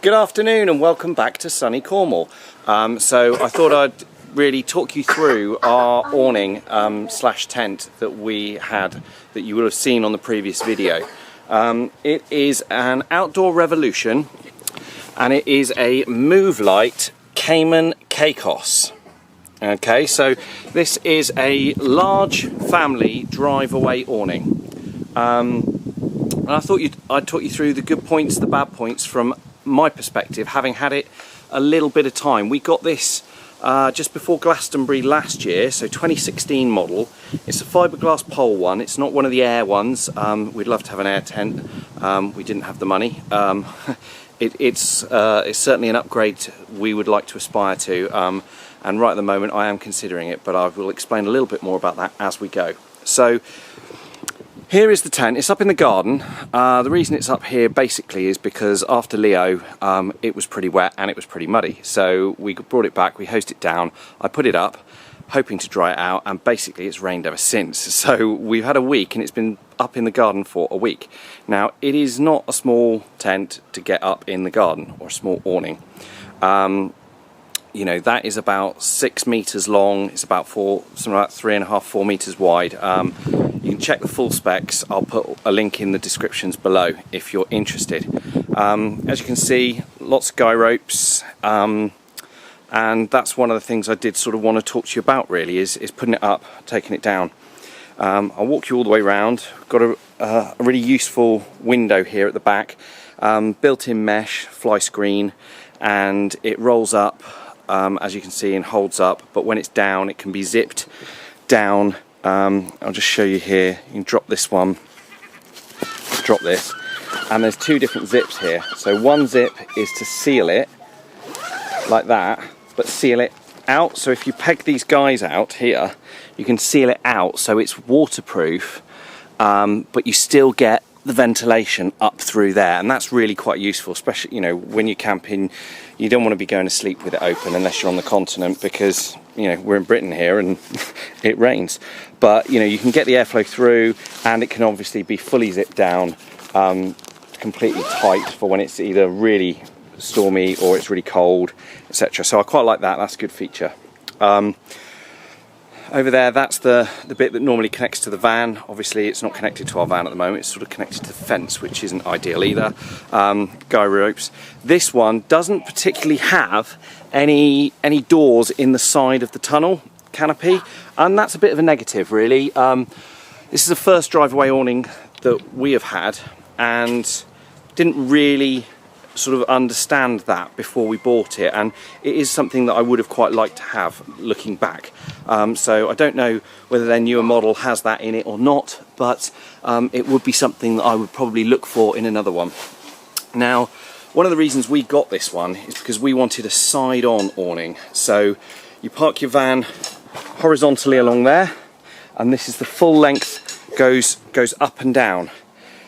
Good afternoon and welcome back to sunny Cornwall. So I thought I'd really talk you through our awning slash tent that we had, that you will have seen on the previous video. It is an Outdoor Revolution and it is a Movelite Cayman Cacos. Okay, so this is a large family drive-away awning. And I thought I'd talk you through the good points, the bad points from my perspective, having had it a little bit of time. We got this just before Glastonbury last year, so 2016 model. It's a fiberglass pole one. It's not one of the air ones. We'd love to have an air tent. We didn't have the money. It's certainly an upgrade we would like to aspire to, and right at the moment I am considering it, but I will explain a little bit more about that as we go. So here is the tent. It's up in the garden. The reason it's up here basically is because after Leo it was pretty wet and it was pretty muddy, so we brought it back, we hosed it down, I put it up hoping to dry it out, and basically it's rained ever since. So we've had a week and it's been up in the garden for a week. Now it is not a small tent to get up in the garden, or a small awning. You know, that is about 6 meters long. It's about something like 3.5, 4 meters wide. You can check the full specs. I'll put a link in the descriptions below if you're interested. As you can see, lots of guy ropes, and that's one of the things I did sort of want to talk to you about really, is putting it up, taking it down. I'll walk you all the way around. Got a really useful window here at the back, built-in mesh, fly screen, and it rolls up, as you can see, and holds up, but when it's down it can be zipped down. I'll just show you here. You can drop this one, drop this, and there's two different zips here. So one zip is to seal it like that, but seal it out. So if you peg these guys out here, you can seal it out so it's waterproof, but you still get the ventilation up through there, and that's really quite useful, especially, you know, when you're camping. You don't want to be going to sleep with it open unless you're on the continent, because, you know, we're in Britain here and it rains. But, you know, you can get the airflow through, and it can obviously be fully zipped down, completely tight for when it's either really stormy or it's really cold, etc. So I quite like that. That's a good feature. Over there, that's the bit that normally connects to the van. Obviously it's not connected to our van at the moment, it's sort of connected to the fence, which isn't ideal either. Guy ropes. This one doesn't particularly have any doors in the side of the tunnel canopy, and that's a bit of a negative really. This is the first drive-away awning that we have had, and didn't really sort of understand that before we bought it, and it is something that I would have quite liked to have looking back. So I don't know whether their newer model has that in it or not, but it would be something that I would probably look for in another one. Now, one of the reasons we got this one is because we wanted a side-on awning. So you park your van horizontally along there, and this is the full length, goes up and down.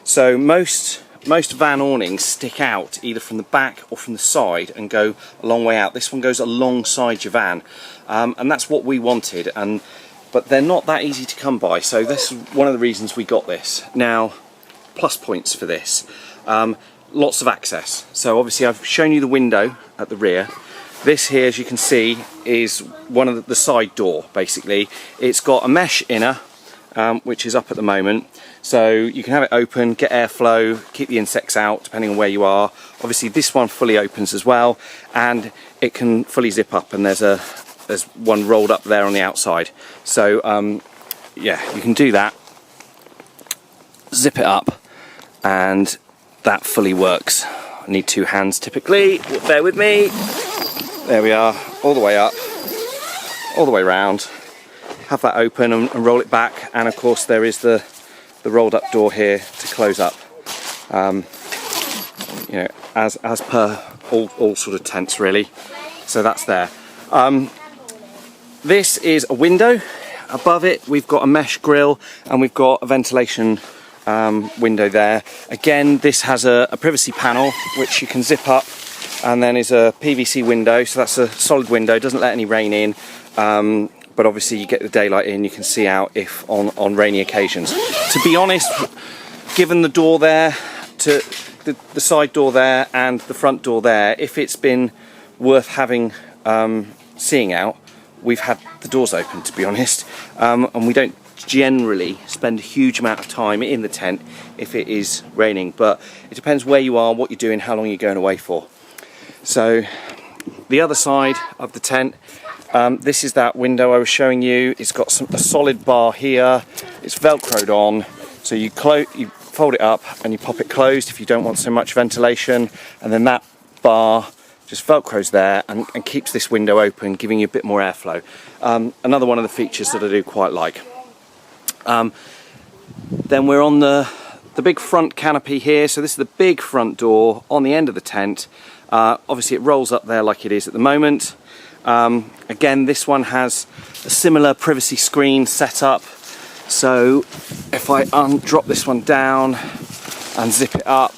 So most van awnings stick out either from the back or from the side and go a long way out. This one goes alongside your van, and that's what we wanted, but they're not that easy to come by, so this is one of the reasons we got this. Now, plus points for this, lots of access. So obviously I've shown you the window at the rear. This here, as you can see, is one of the side door basically. It's got a mesh inner, which is up at the moment, so you can have it open, get airflow, keep the insects out depending on where you are. Obviously this one fully opens as well, and it can fully zip up, and there's one rolled up there on the outside. So yeah, you can do that, zip it up, and that fully works. I need two hands typically, bear with me. There we are, all the way up, all the way round. Have that open and roll it back, and of course there is the rolled up door here to close up, you know, as per all sort of tents really. So that's there. This is a window. Above it we've got a mesh grill, and we've got a ventilation window there. Again, this has a privacy panel which you can zip up, and then is a PVC window, so that's a solid window, doesn't let any rain in. But obviously you get the daylight in, you can see out if on rainy occasions. To be honest, given the door there, the side door there and the front door there, if it's been worth having seeing out, we've had the doors open, to be honest, and we don't generally spend a huge amount of time in the tent if it is raining, but it depends where you are, what you're doing, how long you're going away for. So the other side of the tent, this is that window I was showing you. It's got a solid bar here, it's velcroed on, so you fold it up and you pop it closed if you don't want so much ventilation, and then that bar just velcros there and keeps this window open, giving you a bit more airflow. Another one of the features that I do quite like. Then we're on the big front canopy here, so this is the big front door on the end of the tent. Obviously it rolls up there like it is at the moment. Again, this one has a similar privacy screen set up, so if I drop this one down and zip it up,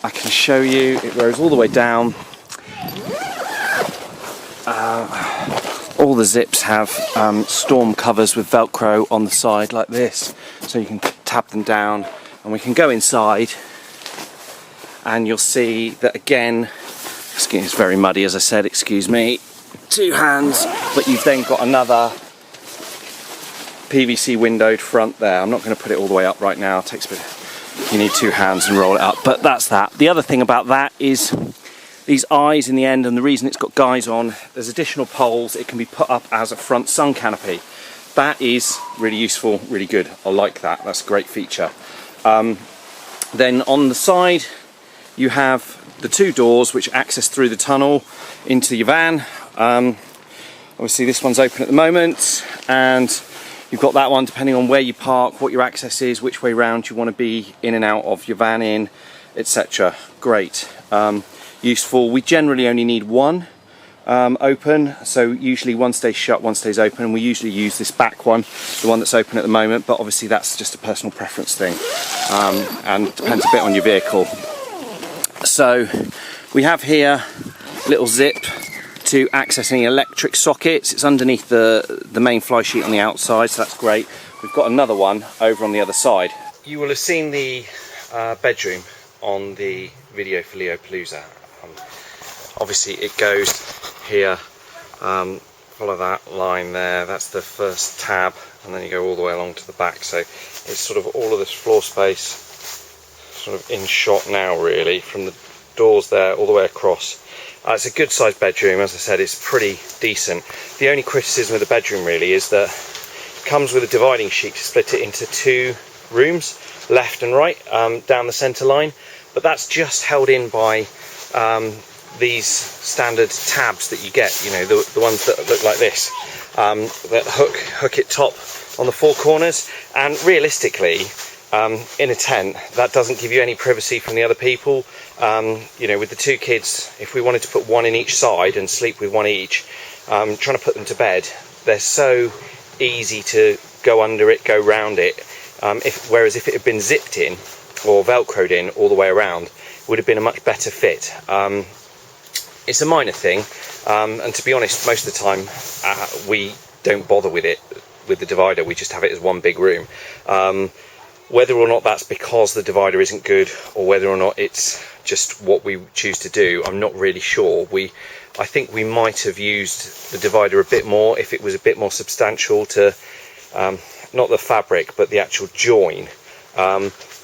I can show you it goes all the way down. All the zips have storm covers with velcro on the side like this, so you can tap them down, and we can go inside and you'll see that again, it's very muddy as I said, excuse me, 2 hands, but you've then got another PVC windowed front there. I'm not going to put it all the way up right now, it takes a bit, you need 2 hands and roll it up, but that's that. The other thing about that is these eyes in the end, and the reason it's got guys on, there's additional poles, it can be put up as a front sun canopy. That is really useful, really good, I like that, that's a great feature. Then on the side you have the 2 doors which access through the tunnel into your van. Obviously this one's open at the moment, and you've got that one depending on where you park, what your access is, which way round you want to be in and out of your van in, etc. Great. Useful. We generally only need one open, so usually one stays shut, one stays open, and we usually use this back one, the one that's open at the moment, but obviously that's just a personal preference thing, and depends a bit on your vehicle. So we have here a little zip to access any electric sockets. It's underneath the main fly sheet on the outside, so that's great. We've got another one over on the other side. You will have seen the bedroom on the video for Leo Palooza. Obviously it goes here, follow that line there, that's the first tab, and then you go all the way along to the back, so it's sort of all of this floor space sort of in shot now really, from the doors there all the way across. It's a good sized bedroom, as I said, it's pretty decent. The only criticism of the bedroom really is that it comes with a dividing sheet to split it into 2 rooms, left and right, down the centre line, but that's just held in by these standard tabs that you get, you know, the ones that look like this, that hook it top on the 4 corners, and realistically in a tent that doesn't give you any privacy from the other people. You know, with the 2 kids, if we wanted to put one in each side and sleep with one each, trying to put them to bed, they're so easy to go under it, go round it, whereas if it had been zipped in or velcroed in all the way around, it would have been a much better fit. It's a minor thing, and to be honest, most of the time we don't bother with it, with the divider, we just have it as one big room. Whether or not that's because the divider isn't good, or whether or not it's just what we choose to do, I'm not really sure. I think we might have used the divider a bit more if it was a bit more substantial to, not the fabric, but the actual join.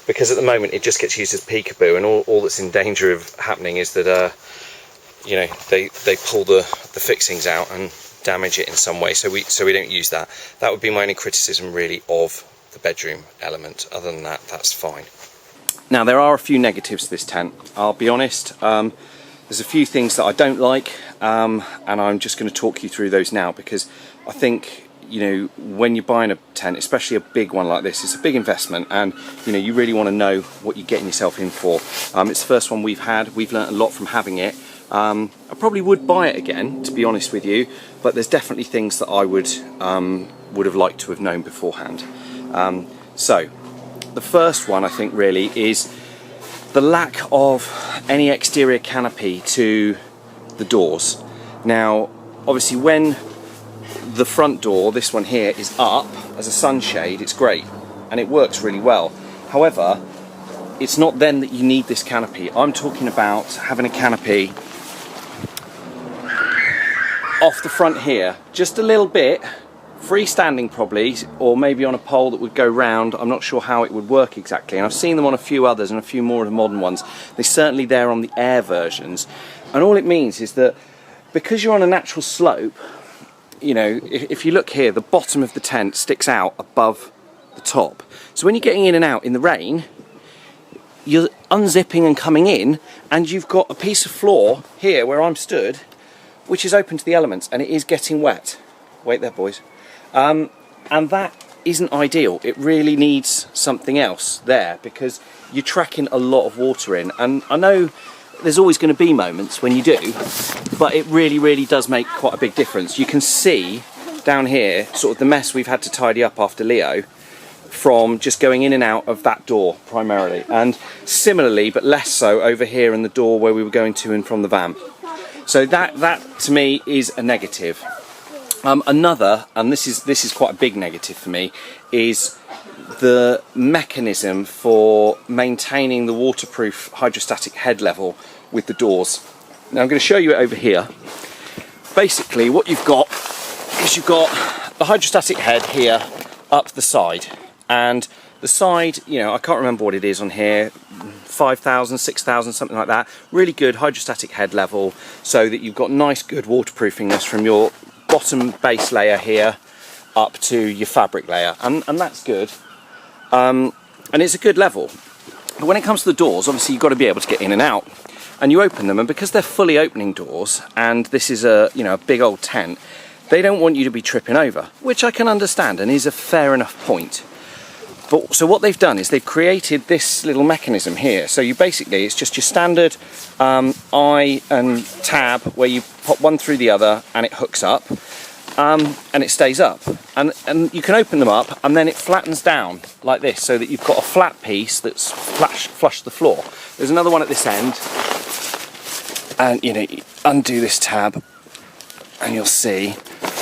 Because at the moment it just gets used as peekaboo, and all that's in danger of happening is that you know, they pull the fixings out and damage it in some way, so we don't use that. That would be my only criticism really of the bedroom element. Other than that, that's fine. Now there are a few negatives to this tent, I'll be honest. There's a few things that I don't like, and I'm just going to talk you through those now, because I think, you know, when you're buying a tent, especially a big one like this, it's a big investment, and you know, you really want to know what you're getting yourself in for. It's the first one we've had, we've learnt a lot from having it. I probably would buy it again, to be honest with you, but there's definitely things that I would have liked to have known beforehand. So the first one I think really is the lack of any exterior canopy to the doors. Now obviously when the front door, this one here, is up as a sunshade, it's great and it works really well. However, it's not then that you need this canopy. I'm talking about having a canopy off the front here, just a little bit, freestanding probably, or maybe on a pole that would go round. I'm not sure how it would work exactly, and I've seen them on a few others and a few more of the modern ones. They're certainly there on the Air versions, and all it means is that because you're on a natural slope, you know, if you look here, the bottom of the tent sticks out above the top. So when you're getting in and out in the rain, you're unzipping and coming in, and you've got a piece of floor here where I'm stood, which is open to the elements, and it is getting wet. Wait there, boys. And that isn't ideal. It really needs something else there, because you're tracking a lot of water in. And I know there's always going to be moments when you do, but it really, really does make quite a big difference. You can see down here sort of the mess we've had to tidy up after Leo from just going in and out of that door primarily, and similarly but less so over here in the door where we were going to and from the van. So that to me is a negative. Another, and this is quite a big negative for me, is the mechanism for maintaining the waterproof hydrostatic head level with the doors. Now I'm going to show you it over here. Basically what you've got is you've got the hydrostatic head here up the side, and the side, you know, I can't remember what it is on here, 5,000, 6,000, something like that. Really good hydrostatic head level, so that you've got nice good waterproofingness from your bottom base layer here up to your fabric layer, and that's good. And it's a good level. But when it comes to the doors, obviously you've got to be able to get in and out, and you open them, and because they're fully opening doors, and this is a, you know, a big old tent, they don't want you to be tripping over, which I can understand and is a fair enough point. But so what they've done is they've created this little mechanism here. So you basically, it's just your standard eye and tab where you pop one through the other and it hooks up, and it stays up. And you can open them up, and then it flattens down like this, so that you've got a flat piece that's flush to the floor. There's another one at this end, and you know, you undo this tab, and you'll see,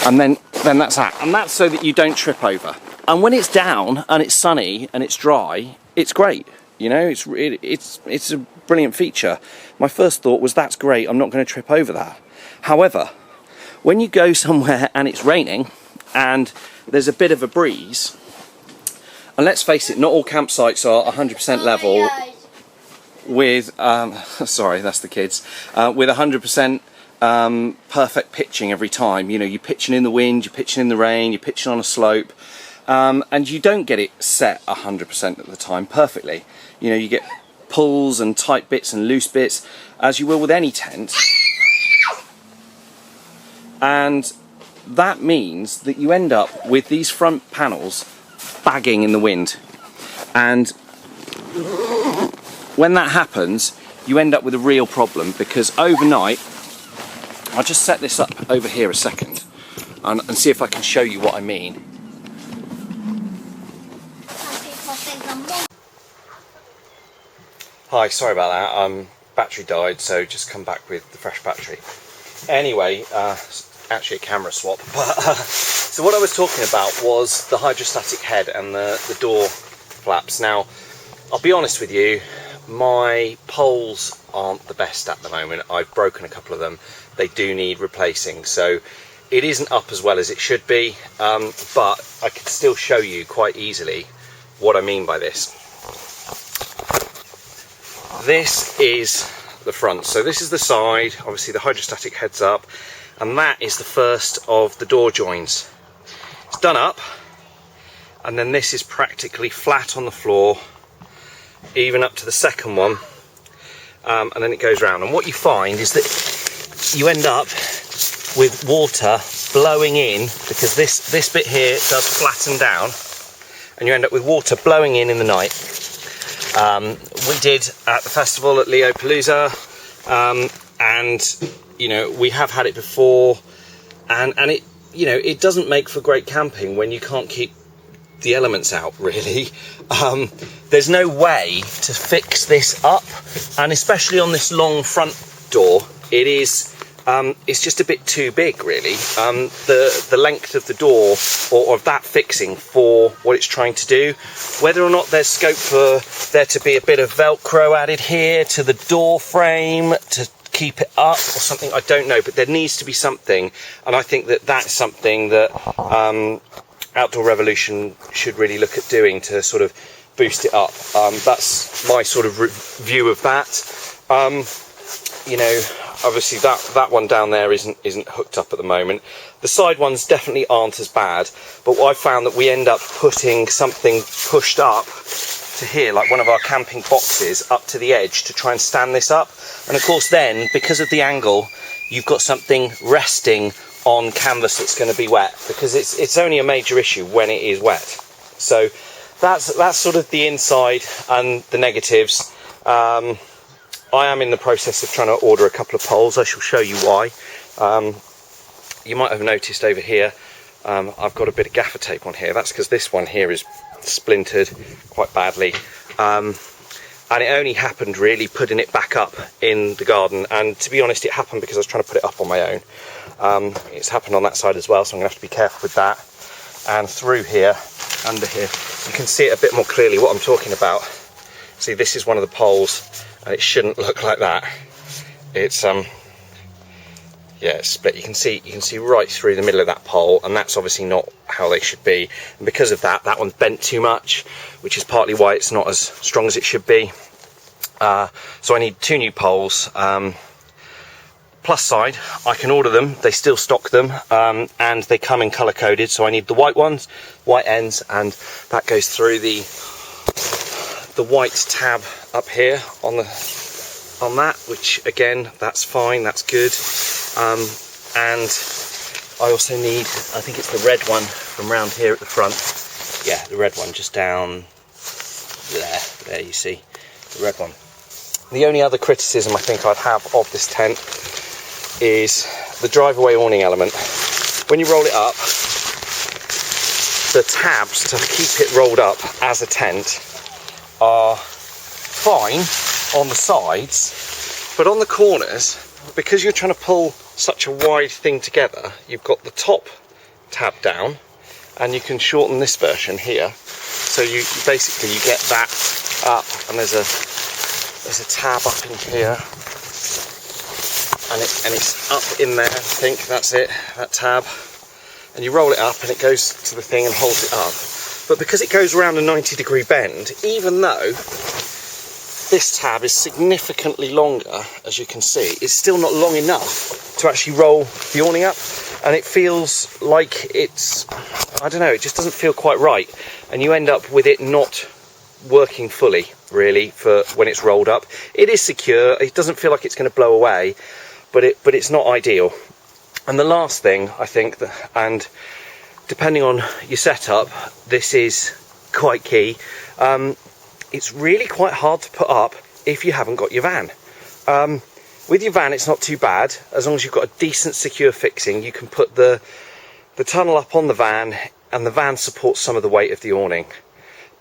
and then that's that. And that's so that you don't trip over. And when it's down and it's sunny and it's dry, it's great. You know, it's a brilliant feature. My first thought was, that's great, I'm not going to trip over that. However, when you go somewhere and it's raining and there's a bit of a breeze, and let's face it, not all campsites are 100% level with, sorry, that's the kids, with 100% perfect pitching every time. You know, you're pitching in the wind, you're pitching in the rain, you're pitching on a slope. And you don't get it set 100% of the time perfectly. You know, you get pulls and tight bits and loose bits, as you will with any tent. And that means that you end up with these front panels bagging in the wind. And when that happens, you end up with a real problem, because overnight, I'll just set this up over here a second and see if I can show you what I mean. Hi, sorry about that, battery died, so just come back with the fresh battery. Anyway, actually a camera swap, but so what I was talking about was the hydrostatic head and the door flaps. Now, I'll be honest with you, my poles aren't the best at the moment. I've broken a couple of them. They do need replacing, so it isn't up as well as it should be, but I could still show you quite easily what I mean by this. This is the front, so this is the side, obviously the hydrostatic head's up, and that is the first of the door joins. It's done up, and then this is practically flat on the floor, even up to the second one, and then it goes round. And what you find is that you end up with water blowing in, because this bit here does flatten down, and you end up with water blowing in the night. We did at the festival at Leopalooza, and you know, we have had it before, and it, you know, it doesn't make for great camping when you can't keep the elements out, really. There's no way to fix this up, and especially on this long front door, it is it's just a bit too big, really. The length of the door, or of that fixing for what it's trying to do. Whether or not there's scope for there to be a bit of Velcro added here to the door frame to keep it up or something, I don't know, but there needs to be something, and I think that that's something that Outdoor Revolution should really look at doing to sort of boost it up. That's my sort of view of that. You know, obviously that one down there isn't hooked up at the moment. The side ones definitely aren't as bad, but I found that we end up putting something pushed up to here, like one of our camping boxes, up to the edge to try and stand this up. And of course then, because of the angle, you've got something resting on canvas that's going to be wet, because it's only a major issue when it is wet. So that's sort of the inside and the negatives. I am in the process of trying to order a couple of poles. I shall show you why. You might have noticed over here, I've got a bit of gaffer tape on here. That's because this one here is splintered quite badly. And it only happened really putting it back up in the garden. And to be honest, it happened because I was trying to put it up on my own. It's happened on that side as well, so I'm going to have to be careful with that. And through here, under here, you can see it a bit more clearly what I'm talking about. See, this is one of the poles, and it shouldn't look like that. It's yeah, it's split. You can see right through the middle of that pole, and that's obviously not how they should be. And because of that, that one's bent too much, which is partly why it's not as strong as it should be. So I need 2 new poles. Plus side, I can order them. They still stock them, and they come in color coded. So I need the white ones, white ends, and that goes through the white tab up here on that, which again, that's fine, that's good. And I also need, I think it's the red one from round here at the front. Yeah, the red one just down there you see the red one. The only other criticism I think I'd have of this tent is the drive-away awning element. When you roll it up, the tabs to keep it rolled up as a tent are fine on the sides, but on the corners, because you're trying to pull such a wide thing together, you've got the top tab down, and you can shorten this version here, so you basically you get that up, and there's a tab up in here, and it's up in there. I think that's it, that tab, and you roll it up and it goes to the thing and holds it up. But because it goes around a 90-degree bend, even though this tab is significantly longer, as you can see, it's still not long enough to actually roll the awning up, and it feels like it's, I don't know, it just doesn't feel quite right, and you end up with it not working fully, really, for when it's rolled up. It is secure, it doesn't feel like it's going to blow away, but it's not ideal. And the last thing, I think, and depending on your setup, this is quite key. It's really quite hard to put up if you haven't got your van. With your van, it's not too bad. As long as you've got a decent secure fixing, you can put the tunnel up on the van, and the van supports some of the weight of the awning.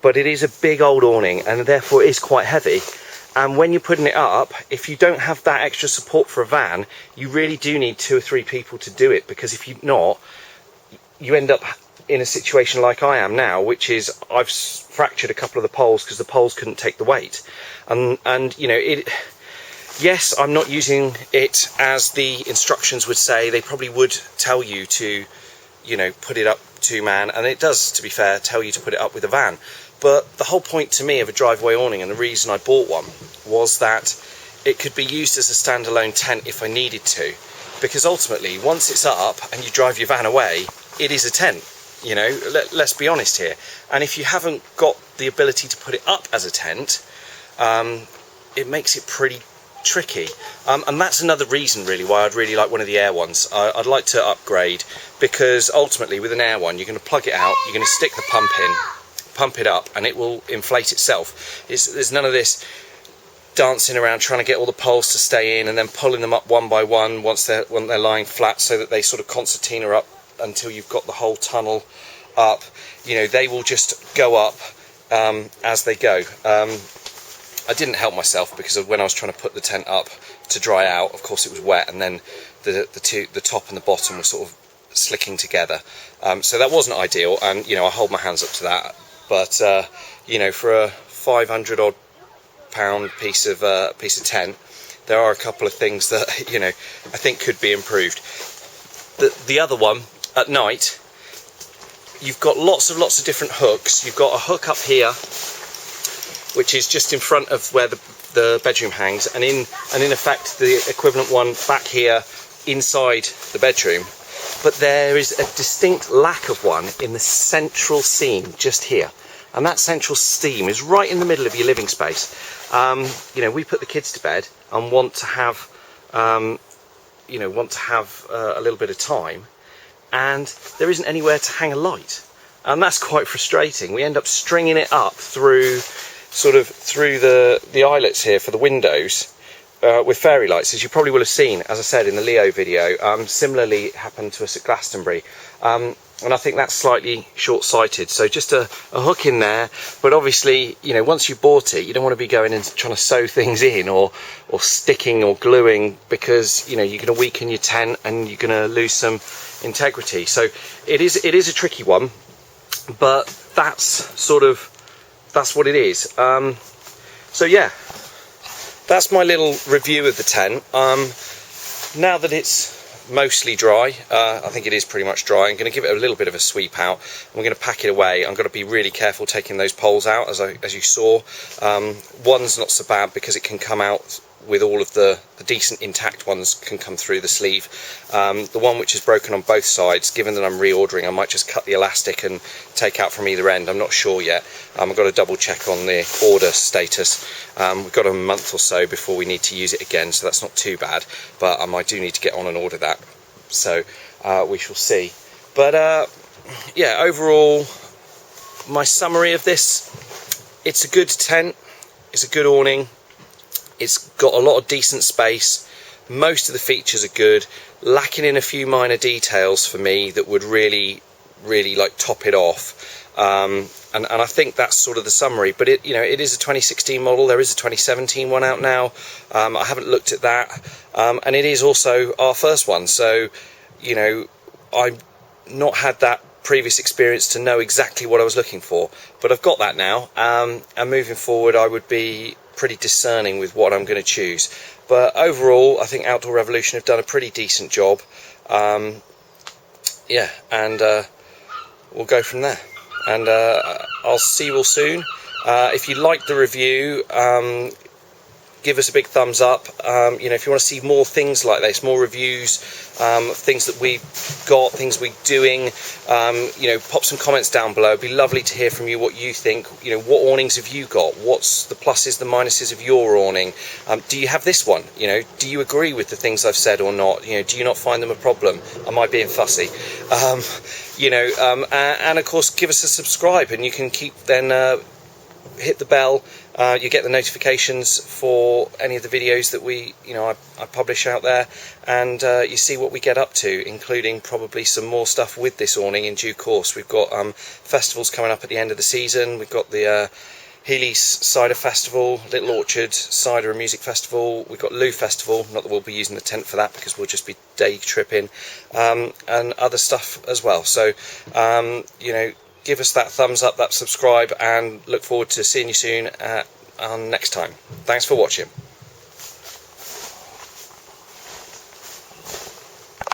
But it is a big old awning, and therefore it is quite heavy. And when you're putting it up, if you don't have that extra support for a van, you really do need 2 or 3 people to do it, because if you're not, you end up in a situation like I am now, which is I've fractured a couple of the poles because the poles couldn't take the weight. And you know, yes, I'm not using it as the instructions would say. They probably would tell you to, you know, put it up 2-man, and it does, to be fair, tell you to put it up with a van. But the whole point to me of a drive-away awning, and the reason I bought one, was that it could be used as a standalone tent if I needed to. Because ultimately, once it's up and you drive your van away, it is a tent, you know, let's be honest here. And if you haven't got the ability to put it up as a tent, it makes it pretty tricky. And that's another reason really why I'd really like one of the air ones. I'd like to upgrade, because ultimately with an air one, you're going to plug it out, you're going to stick the pump in, pump it up, and it will inflate itself. There's none of this dancing around trying to get all the poles to stay in and then pulling them up one by one when they're lying flat, so that they sort of concertina up until you've got the whole tunnel up. You know, they will just go up as they go. I didn't help myself, because when I was trying to put the tent up to dry out, of course it was wet, and then the top and the bottom were sort of slicking together. So that wasn't ideal, and you know, I hold my hands up to that. But you know, for a 500 odd pound piece of tent, there are a couple of things that, you know, I think could be improved. The other one, at night, you've got lots of different hooks. You've got a hook up here, which is just in front of where the bedroom hangs, and in effect the equivalent one back here inside the bedroom. But there is a distinct lack of one in the central seam just here, and that central seam is right in the middle of your living space. You know, we put the kids to bed and want to have you know, a little bit of time, and there isn't anywhere to hang a light, and that's quite frustrating. We end up stringing it up through the eyelets here for the windows with fairy lights, as you probably will have seen, as I said in the Leo video. Similarly happened to us at Glastonbury, and I think that's slightly short-sighted. So just a hook in there, but obviously, you know, once you've bought it, you don't want to be going and trying to sew things in or sticking or gluing, because, you know, you're going to weaken your tent and you're going to lose some integrity. So it is a tricky one, but that's what it is. So yeah, that's my little review of the tent. Now that it's mostly dry, I think it is pretty much dry, I'm going to give it a little bit of a sweep out. I'm going to pack it away. I'm going to be really careful taking those poles out, as you saw. One's not so bad because it can come out with all of the decent intact ones can come through the sleeve. The one which is broken on both sides, given that I'm reordering, I might just cut the elastic and take out from either end. I'm not sure yet. I've got to double check on the order status. We've got a month or so before we need to use it again, so that's not too bad, but I do need to get on and order that, so we shall see. But yeah, overall, my summary of this: it's a good tent, it's a good awning, it's got a lot of decent space, most of the features are good, lacking in a few minor details for me that would really like top it off. And I think that's sort of the summary. But it, you know, it is a 2016 model. There is a 2017 one out now. I haven't looked at that, and it is also our first one. So, you know, I've not had that previous experience to know exactly what I was looking for, but I've got that now. And moving forward, I would be pretty discerning with what I'm going to choose. But overall, I think Outdoor Revolution have done a pretty decent job. Yeah, and we'll go from there. And I'll see you all soon. If you liked the review, give us a big thumbs up. You know, if you want to see more things like this, more reviews, things that we've got, things we're doing, you know, pop some comments down below. It'd be lovely to hear from you what you think. You know, what awnings have you got? What's the pluses, the minuses of your awning? Do you have this one? You know, do you agree with the things I've said or not? You know, do you not find them a problem? Am I being fussy? You know, and of course, give us a subscribe, and you can keep then hit the bell. You get the notifications for any of the videos that I publish out there, and you see what we get up to, including probably some more stuff with this awning in due course. We've got festivals coming up at the end of the season. We've got the Healy's Cider Festival, Little Orchard Cider and Music Festival. We've got Lou Festival, not that we'll be using the tent for that because we'll just be day tripping, and other stuff as well. So you know, give us that thumbs up, that subscribe, and look forward to seeing you soon on next time. Thanks for watching.